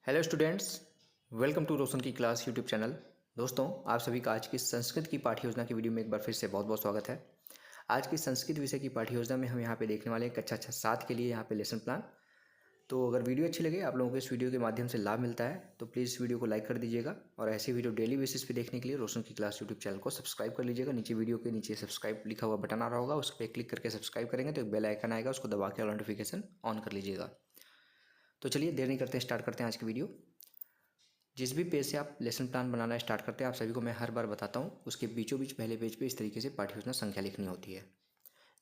Hello students, welcome to रोशन की class YouTube channel. दोस्तों, आप सभी का आज की संस्कृत की पाठ्य योजना की वीडियो में एक बार फिर से बहुत बहुत स्वागत है। आज की संस्कृत विषय की पाठ्य योजना में हम यहाँ पे देखने वाले हैं कक्षा 7 के लिए यहाँ पे लेसन प्लान। तो अगर वीडियो अच्छी लगे, आप लोगों को इस वीडियो के माध्यम से लाभ मिलता है तो प्लीज़ वीडियो को लाइक कर दीजिएगा और ऐसी वीडियो डेली बेसिस पे देखने के लिए रोशन की क्लास यूट्यूब चैनल को सब्सक्राइब कर लीजिएगा। नीचे वीडियो के नीचे सब्सक्राइब लिखा हुआ बटन आ रहा होगा, उस पर क्लिक करके सब्सक्राइब करेंगे तो एक बेल आइकन आएगा, उसको दबा के नोटिफिकेशन ऑन कर लीजिएगा। तो चलिए देर नहीं करते, स्टार्ट करते हैं आज की वीडियो। जिस भी पेज से आप लेसन प्लान बनाना स्टार्ट करते हैं, आप सभी को मैं हर बार बताता हूँ, उसके बीचों बीच पहले पेज पे इस तरीके से पाठ्य योजना संख्या लिखनी होती है।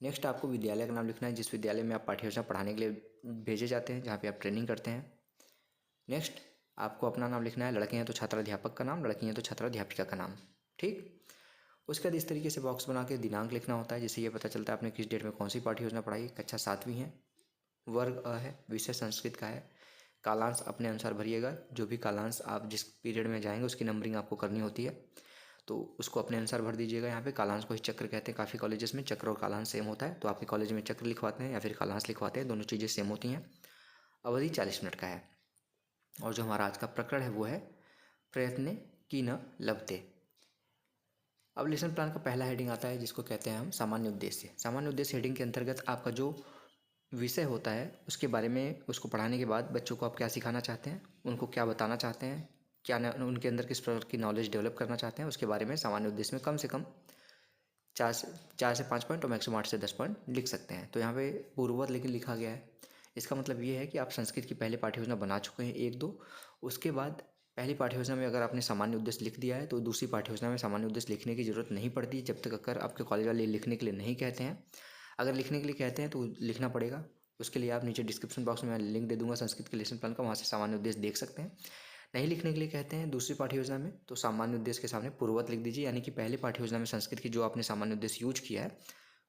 नेक्स्ट आपको विद्यालय का नाम लिखना है, जिस विद्यालय में आप पाठ्य योजना पढ़ाने के लिए भेजे जाते हैं, जहाँ पे आप ट्रेनिंग करते हैं। नेक्स्ट आपको अपना नाम लिखना है, लड़के हैं तो छात्राध्यापक का नाम, लड़की हैं तो छात्राध्यापिका का नाम। ठीक, उसके बाद इस तरीके से बॉक्स बना के दिनांक लिखना होता है, जिससे ये पता चलता है आपने किस डेट में कौन सी पाठ्य योजना पढ़ाई। कक्षा 7वीं है, वर्ग अ है, विषय संस्कृत का है। कालांश अपने अनुसार भरिएगा, जो भी कालांश आप जिस पीरियड में जाएंगे उसकी नंबरिंग आपको करनी होती है, तो उसको अपने अनुसार भर दीजिएगा। यहाँ पे कालांश को ही चक्र कहते हैं, काफ़ी कॉलेजेस में चक्र और कालांश सेम होता है, तो आपके कॉलेज में चक्र लिखवाते हैं या फिर कालांश लिखवाते हैं, दोनों चीज़ें सेम होती हैं। अवधि 40 मिनट का है और जो हमारा आज का प्रकरण है वो है प्रयत्न की न लभते। अब लेसन प्लान का पहला हेडिंग आता है जिसको कहते हैं हम सामान्य उद्देश्य। सामान्य उद्देश्य हेडिंग के अंतर्गत आपका जो विषय होता है उसके बारे में, उसको पढ़ाने के बाद बच्चों को आप क्या सिखाना चाहते हैं, उनको क्या बताना चाहते हैं, क्या उनके अंदर किस प्रकार की नॉलेज डेवलप करना चाहते हैं, उसके बारे में सामान्य उद्देश्य में कम से कम 4 से 5 पॉइंट और मैक्सिमम 8 से 10 पॉइंट लिख सकते हैं। तो यहाँ पे पूर्ववत लेकिन लिखा गया है। इसका मतलब ये है कि आप संस्कृत की पहले पाठ्य योजना बना चुके हैं 1-2, उसके बाद पहली पाठ्य योजना में अगर आपने सामान्य उद्देश्य लिख दिया है तो दूसरी पाठ्य योजना में सामान्य उद्देश्य लिखने की जरूरत नहीं पड़ती, जब तक अगर आपके कॉलेज वाले लिखने के लिए नहीं कहते हैं। अगर लिखने के लिए कहते हैं तो लिखना पड़ेगा। उसके लिए आप नीचे डिस्क्रिप्शन बॉक्स में मैं लिंक दे दूंगा संस्कृत के लेसन प्लान का, वहाँ से सामान्य उद्देश्य देख सकते हैं। नहीं लिखने के लिए कहते हैं दूसरी पाठ्य योजना में, तो सामान्य उद्देश्य के सामने पूर्ववत लिख दीजिए, यानी कि पहले पाठ्य योजना में संस्कृत की जो आपने सामान्य उद्देश्य यूज किया है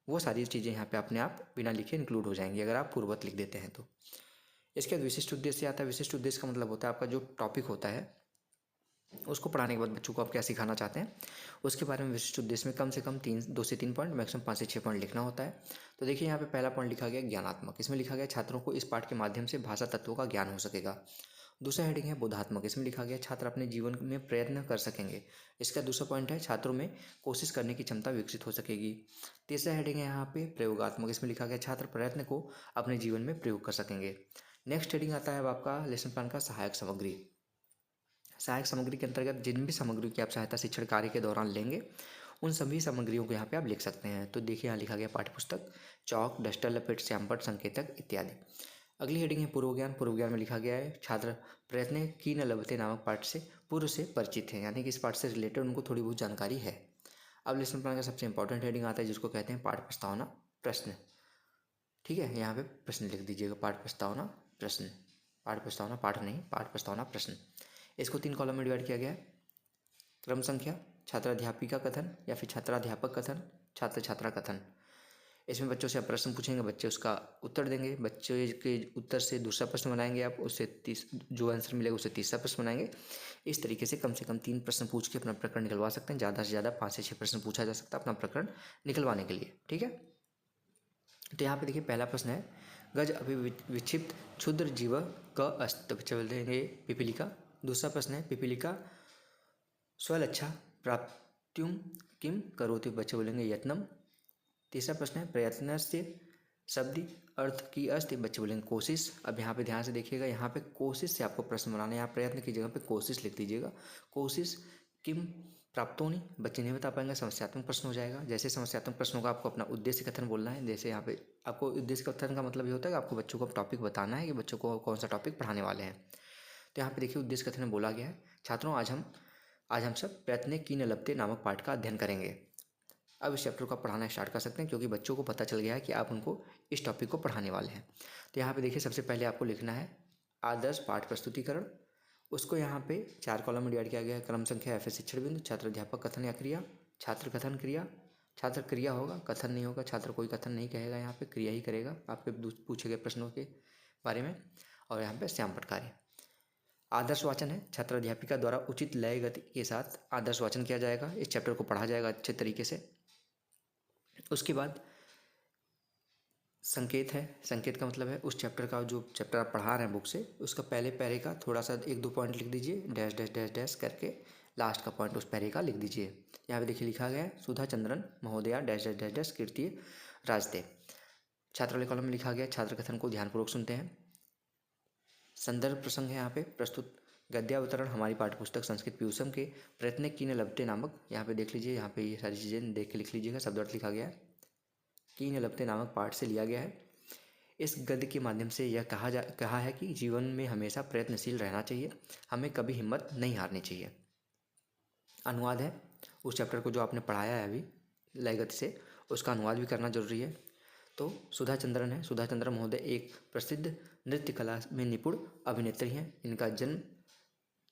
वो सारी चीज़ें यहाँ पे अपने आप बिना लिखे इंक्लूड हो जाएंगी अगर आप पूर्ववत लिख देते हैं तो। इसके बाद विशिष्ट उद्देश्य आता है। विशिष्ट उद्देश्य का मतलब होता है आपका जो टॉपिक होता है उसको पढ़ाने के बाद बच्चों को आप क्या सिखाना चाहते हैं उसके बारे में विशिष्ट उद्देश्य में कम से कम 2 से 3 पॉइंट, मैक्सिमम 5 से 6 पॉइंट लिखना होता है। तो देखिए यहाँ पे पहला पॉइंट लिखा गया ज्ञानात्मक। इसमें लिखा गया छात्रों को इस पाठ के माध्यम से भाषा तत्वों का ज्ञान हो सकेगा। दूसरा हेडिंग है बोधात्मक। इसमें लिखा गया छात्र अपने जीवन में प्रयत्न कर सकेंगे। इसका दूसरा पॉइंट है छात्रों में कोशिश करने की क्षमता विकसित हो सकेगी। तीसरा हेडिंग है यहाँ पे प्रयोगात्मक। इसमें लिखा गया छात्र प्रयत्न को अपने जीवन में प्रयोग कर सकेंगे। नेक्स्ट हेडिंग आता है आपका लेसन प्लान का सहायक सामग्री। सहायक सामग्री के अंतर्गत जिन भी सामग्रियों की आप सहायता शिक्षण कार्य के दौरान लेंगे उन सभी सामग्रियों को यहाँ पे आप लिख सकते हैं। तो देखिए यहाँ लिखा गया पाठ्यपुस्तक, चौक, डस्टर, लपेट, श्यामपट्ट, संकेतक इत्यादि। अगली हेडिंग है पूर्व ज्ञान। पूर्व ज्ञान में लिखा गया है छात्र प्रयत्न की न लभते नामक पाठ से पूर्व से परिचित हैं, यानी कि इस पाठ से रिलेटेड उनको थोड़ी बहुत जानकारी है। अब लेसन प्लान का सबसे इंपॉर्टेंट हेडिंग आता है जिसको कहते हैं पाठ प्रस्तावना प्रश्न। ठीक है, यहाँ पे प्रश्न लिख दीजिएगा, पाठ प्रस्तावना प्रश्न। पाठ प्रस्तावना पाठ नहीं, पाठ प्रस्तावना प्रश्न। इसको 3 कॉलम में डिवाइड किया गया है। क्रम संख्या, छात्राध्यापिका कथन या फिर छात्राध्यापक कथन, छात्र छात्रा कथन। इसमें बच्चों से आप प्रश्न पूछेंगे, बच्चे उसका उत्तर देंगे। बच्चे के उत्तर से दूसरा प्रश्न बनाएंगे आप, उससे जो आंसर मिलेगा उससे तीसरा प्रश्न बनाएंगे। इस तरीके से कम 3 प्रश्न पूछ के अपना प्रकरण निकलवा सकते हैं। ज़्यादा से ज़्यादा 5 से 6 प्रश्न पूछा जा सकता है अपना प्रकरण निकलवाने के लिए। ठीक है, तो यहाँ पे देखिए पहला प्रश्न है गज अभिविक्षिप्त क्षुद्र जीव क अस्त। बच्चे बोलते हैं पिपीलिका। दूसरा प्रश्न है पिपीलिका स्वलच्छा प्राप्त्युं किम करोति। बच्चे बोलेंगे यत्नम। तीसरा प्रश्न है प्रयत्नस्य शब्दी अर्थ की अस्ति। बच्चे बोलेंगे कोशिश। अब यहाँ पे ध्यान से देखिएगा, यहाँ पे कोशिश से आपको प्रश्न बनाना है। यहाँ प्रयत्न की जगह पे कोशिश लिख दीजिएगा। कोशिश किम प्राप्तोनि। बच्चे नहीं बता पाएंगे, समस्यात्मक प्रश्न हो जाएगा। जैसे समस्यात्मक प्रश्नों का आपको अपना उद्देश्य कथन बोलना है। जैसे यहाँ पे आपको उद्देश्य कथन का मतलब ये होता है कि आपको बच्चों को टॉपिक बताना है कि बच्चों को कौन सा टॉपिक पढ़ाने वाले हैं। तो यहाँ पे देखिए उद्देश्य कथन में बोला गया है छात्रों आज हम सब प्रयत्न की न लभते नामक पाठ का अध्ययन करेंगे। अब इस चैप्टर को पढ़ाना स्टार्ट कर सकते हैं क्योंकि बच्चों को पता चल गया है कि आप उनको इस टॉपिक को पढ़ाने वाले हैं। तो यहाँ पे देखिए सबसे पहले आपको लिखना है आदर्श पाठ प्रस्तुतिकरण। उसको यहाँ पे 4 कॉलम में डिवाइड किया गया है। क्रम संख्या, एफ शिक्षण बिंदु, छात्र अध्यापक कथन या क्रिया, छात्र कथन क्रिया। छात्र क्रिया होगा, कथन नहीं होगा। छात्र कोई कथन नहीं कहेगा, यहाँ पे क्रिया ही करेगा आपके पूछे गए प्रश्नों के बारे में। और यहाँ पे श्यामपट्ट कार्य। आदर्श वाचन है, छात्र अध्यापिका द्वारा उचित लय गति के साथ आदर्श वाचन किया जाएगा। इस चैप्टर को पढ़ा जाएगा अच्छे तरीके से। उसके बाद संकेत है, संकेत का मतलब है उस चैप्टर का, जो चैप्टर आप पढ़ा रहे हैं बुक से, उसका पहले पैरे का थोड़ा सा 1-2 पॉइंट लिख दीजिए, डैश डैश डैश डैश करके लास्ट का पॉइंट उस पैरे का लिख दीजिए। यहाँ पे देखिए लिखा गया है सुधा चंद्रन महोदया डैश डैश डैश डैश कीर्ति राजदे। छात्र वाले कॉलम में लिखा गया, छात्र कथन को ध्यानपूर्वक सुनते हैं। संदर्भ प्रसंग है यहाँ पे प्रस्तुत गद्यावतरण हमारी पाठ्यपुस्तक संस्कृत पीयूषम के प्रयत्न कीन लभते नामक, यहाँ पे देख लीजिए, यहाँ पे ये सारी चीज़ें देख के लिख लीजिएगा, शब्दार्थ लिखा गया है। कीन लभते नामक पाठ से लिया गया है। इस गद्य के माध्यम से यह कहा है कि जीवन में हमेशा प्रयत्नशील रहना चाहिए, हमें कभी हिम्मत नहीं हारनी चाहिए। अनुवाद है उस चैप्टर को जो आपने पढ़ाया है अभी लय गति से, उसका अनुवाद भी करना जरूरी है। तो सुधा चंद्रन है, सुधा चंद्रन महोदय एक प्रसिद्ध नृत्य कला में निपुण अभिनेत्री हैं। इनका जन्म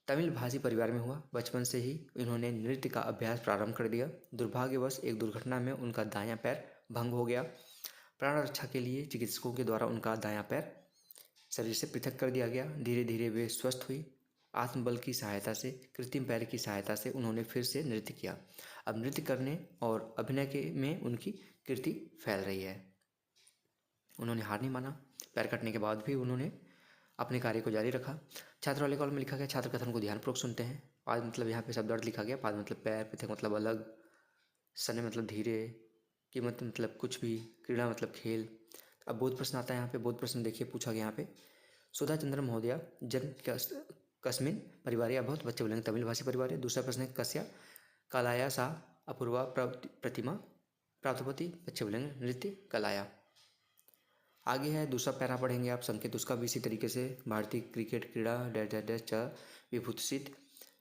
तमिल भाषी परिवार में हुआ। बचपन से ही इन्होंने नृत्य का अभ्यास प्रारंभ कर दिया। दुर्भाग्यवश एक दुर्घटना में उनका दायां पैर भंग हो गया। प्राण रक्षा के लिए चिकित्सकों के द्वारा उनका दायां पैर शरीर से पृथक कर दिया गया। धीरे धीरे वे स्वस्थ हुई। आत्मबल की सहायता से, कृत्रिम पैर की सहायता से उन्होंने फिर से नृत्य किया। अब नृत्य करने और अभिनय के में उनकी कीर्ति फैल रही है। उन्होंने हार नहीं माना, पैर कटने के बाद भी उन्होंने अपने कार्य को जारी रखा। छात्र वाले कॉलम में लिखा गया, छात्र कथन को ध्यानपूर्वक सुनते हैं। पाद मतलब यहाँ पे शब्दार्थ लिखा गया, पाद मतलब पैर, पृथक मतलब अलग, सने मतलब धीरे, कीमत मतलब कुछ भी, क्रीड़ा मतलब खेल। अब बोध प्रश्न आता है यहाँ पे। बोध प्रश्न देखिए पूछा गया यहाँ पे, सुधा चंद्र महोदया जन्म कस्मिन परिवार, या बहुत बच्चे बोलेंगे तमिल भाषी परिवार है। दूसरा प्रश्न है कस्या कलाया सा अपूर्वा प्रतिमा प्राप्तपति, बच्चे बोलेंगे नृत्य कलाया। आगे है दूसरा पैरा पढ़ेंगे आप, संकेत उसका भी इसी तरीके से, भारतीय क्रिकेट क्रीड़ा डैश डैश डैश च विभूषित,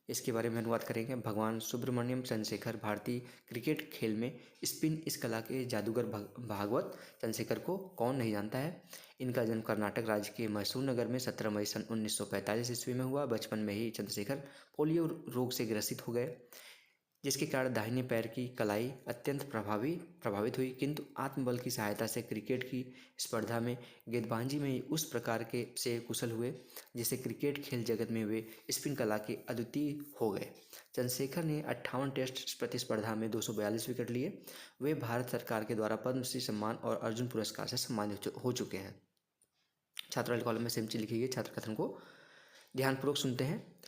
इसके बारे में अनुवाद करेंगे। भगवान सुब्रमण्यम चंद्रशेखर भारतीय क्रिकेट खेल में स्पिन इस कला के जादूगर भागवत चंद्रशेखर को कौन नहीं जानता है। इनका जन्म कर्नाटक राज्य के मैसूर नगर में 17 मई सन 1945 ईस्वी में हुआ। बचपन में ही चंद्रशेखर पोलियो रोग से ग्रसित हो गए, जिसके कारण दाहिने पैर की कलाई अत्यंत प्रभावित हुई, किंतु आत्मबल की सहायता से क्रिकेट की स्पर्धा में गेंदबाजी में उस प्रकार के से कुशल हुए जिससे क्रिकेट खेल जगत में वे स्पिन कला के अद्वितीय हो गए। चंद्रशेखर ने 58 टेस्ट प्रतिस्पर्धा में 242 विकेट लिए। वे भारत सरकार के द्वारा पद्मश्री सम्मान और अर्जुन पुरस्कार से सम्मानित हो चुके हैं। छात्र कॉलम में सेम चीज लिखी गई, छात्र कथन को ध्यानपूर्वक सुनते हैं।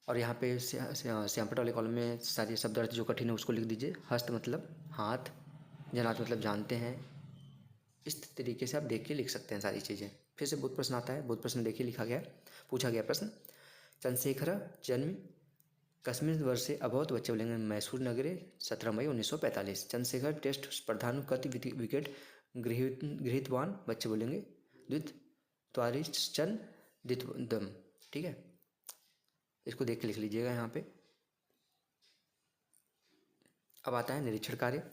और यहाँ पे श्यामपट वाले कॉलम में सारे शब्द अर्थ जो कठिन है उसको लिख दीजिए। हस्त मतलब हाथ, जनात मतलब जानते हैं। इस तरीके से आप देख के लिख सकते हैं सारी चीज़ें। फिर से बोध प्रश्न आता है। बोध प्रश्न देखिए लिखा गया, पूछा गया प्रश्न, चंद्रशेखर जन्म कस्मिन् वर्षे अभवत्, बच्चे बोलेंगे मैसूर नगरे 17 मई 1945। चंद्रशेखर टेस्ट स्पर्धानु कति विकेट गृहीतवान, बच्चे बोलेंगे द्वित्वारिश्चन द्वित्वम। ठीक है, इसको देख के लिख लीजिएगा यहाँ पे। अब आता है निरीक्षण कार्य।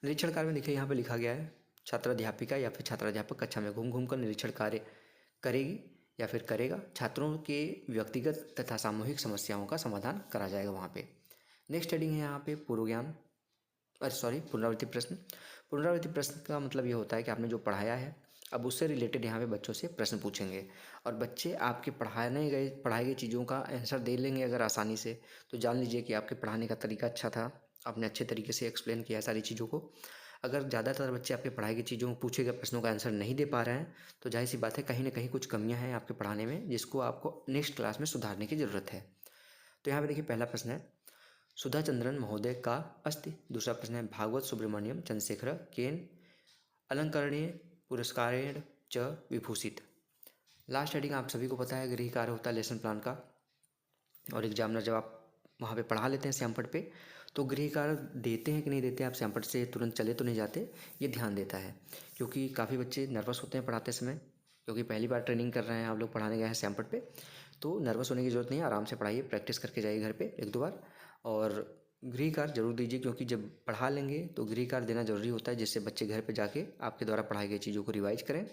निरीक्षण कार्य में देखिए यहाँ पे लिखा गया है, छात्राध्यापिका या फिर छात्राध्यापक कक्षा में घूम घूम कर निरीक्षण कार्य करेगी या फिर करेगा। छात्रों के व्यक्तिगत तथा सामूहिक समस्याओं का समाधान करा जाएगा वहाँ पे। नेक्स्ट हेडिंग है यहाँ पे पुनरावृत्ति प्रश्न। पुनरावृत्ति प्रश्न का मतलब ये होता है कि आपने जो पढ़ाया है अब उससे रिलेटेड यहाँ पे बच्चों से प्रश्न पूछेंगे, और बच्चे आपके पढ़ाई गई चीज़ों का आंसर दे लेंगे अगर आसानी से, तो जान लीजिए कि आपके पढ़ाने का तरीका अच्छा था, आपने अच्छे तरीके से एक्सप्लेन किया सारी चीज़ों को। अगर ज़्यादातर बच्चे आपके पढ़ाई की चीज़ों पूछे गए प्रश्नों का आंसर नहीं दे पा रहे हैं, तो जाहिर सी बात है कहीं ना कहीं कुछ कमियां हैं आपके पढ़ाने में, जिसको आपको नेक्स्ट क्लास में सुधारने की ज़रूरत है। तो यहाँ पे देखिए पहला प्रश्न है, सुधा चंद्रन महोदय का अस्ति। दूसरा प्रश्न है, भागवत सुब्रमण्यम चंद्रशेखर केन अलंकरणीय पुरस्कारेण च विभूषित। लास्ट हेडिंग आप सभी को पता है, गृह कार्य होता है लेसन प्लान का, और एग्जामिनर जब आप वहाँ पे पढ़ा लेते हैं श्यामपट पे, तो गृह कार्य देते हैं कि नहीं देते, आप श्यामपट से तुरंत चले तो नहीं जाते, ये ध्यान देता है। क्योंकि काफ़ी बच्चे नर्वस होते हैं पढ़ाते समय, क्योंकि पहली बार ट्रेनिंग कर रहे हैं आप लोग, पढ़ाने गए हैं श्यामपट पे, तो नर्वस होने की ज़रूरत नहीं है, आराम से पढ़ाइए, प्रैक्टिस करके जाइए घर पर 1-2 बार, और गृह कार्य जरूर दीजिए, क्योंकि जब पढ़ा लेंगे तो गृह कार्य देना जरूरी होता है, जिससे बच्चे घर पे जाके आपके द्वारा पढ़ाई गई चीज़ों को रिवाइज करें।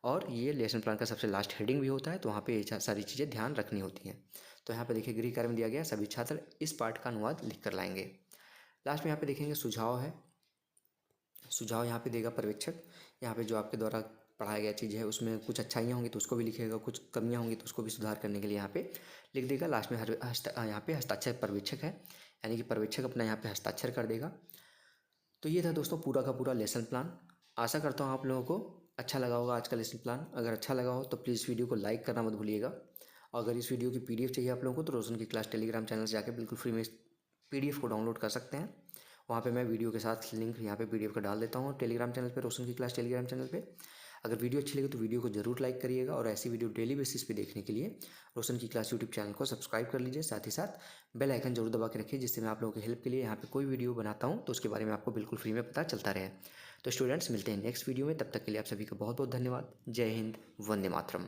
और ये लेसन प्लान का सबसे लास्ट हेडिंग भी होता है, तो वहाँ पे सारी चीज़ें ध्यान रखनी होती हैं। तो यहाँ पे देखिए गृह कार्य में दिया गया, सभी छात्र इस पाठ का अनुवाद लिख कर लाएंगे। लास्ट में यहाँ पे देखेंगे सुझाव है। सुझाव यहाँ पे देगा पर्यवेक्षक, यहाँ पे जो आपके द्वारा पढ़ाया गया चीज़ है उसमें कुछ अच्छाइयाँ होंगी तो उसको भी लिखेगा, कुछ कमियाँ होंगी तो उसको भी सुधार करने के लिए यहाँ पे लिख देगा। लास्ट में यहाँ पे हस्ताक्षर पर्यवेक्षक है, यानी कि पर्यवेक्षक अपना यहाँ पे हस्ताक्षर कर देगा। तो ये था दोस्तों पूरा का पूरा लेसन प्लान। आशा करता हूँ आप लोगों को अच्छा लगा होगा आज का लेसन प्लान। अगर अच्छा लगा हो तो प्लीज़ वीडियो को लाइक करना मत भूलिएगा। और अगर इस वीडियो की पीडीएफ चाहिए आप लोगों को तो रोशन की क्लास टेलीग्राम चैनल से जाकर बिल्कुल फ्री में इस पीडीएफ को डाउनलोड कर सकते हैं। वहाँ पे मैं वीडियो के साथ लिंक यहाँ पे पीडीएफ का डाल देता हूँ टेलीग्राम चैनल पे, रोशन की क्लास टेलीग्राम चैनल पे। अगर वीडियो अच्छी लगे तो वीडियो को जरूर लाइक करिएगा और ऐसी वीडियो डेली बेसिस पे देखने के लिए रोशन की क्लास यूट्यूब चैनल को सब्सक्राइब कर लीजिए। साथ ही साथ बेल आइकन जरूर दबा के रखिए, जिससे मैं आप लोगों की हेल्प के लिए यहाँ पे कोई वीडियो बनाता हूँ तो उसके बारे में आपको बिल्कुल फ्री में पता चलता रहे। तो स्टूडेंट्स मिलते हैं नेक्स्ट वीडियो में, तब तक के लिए आप सभी का बहुत बहुत धन्यवाद। जय हिंद, वंदे मातरम।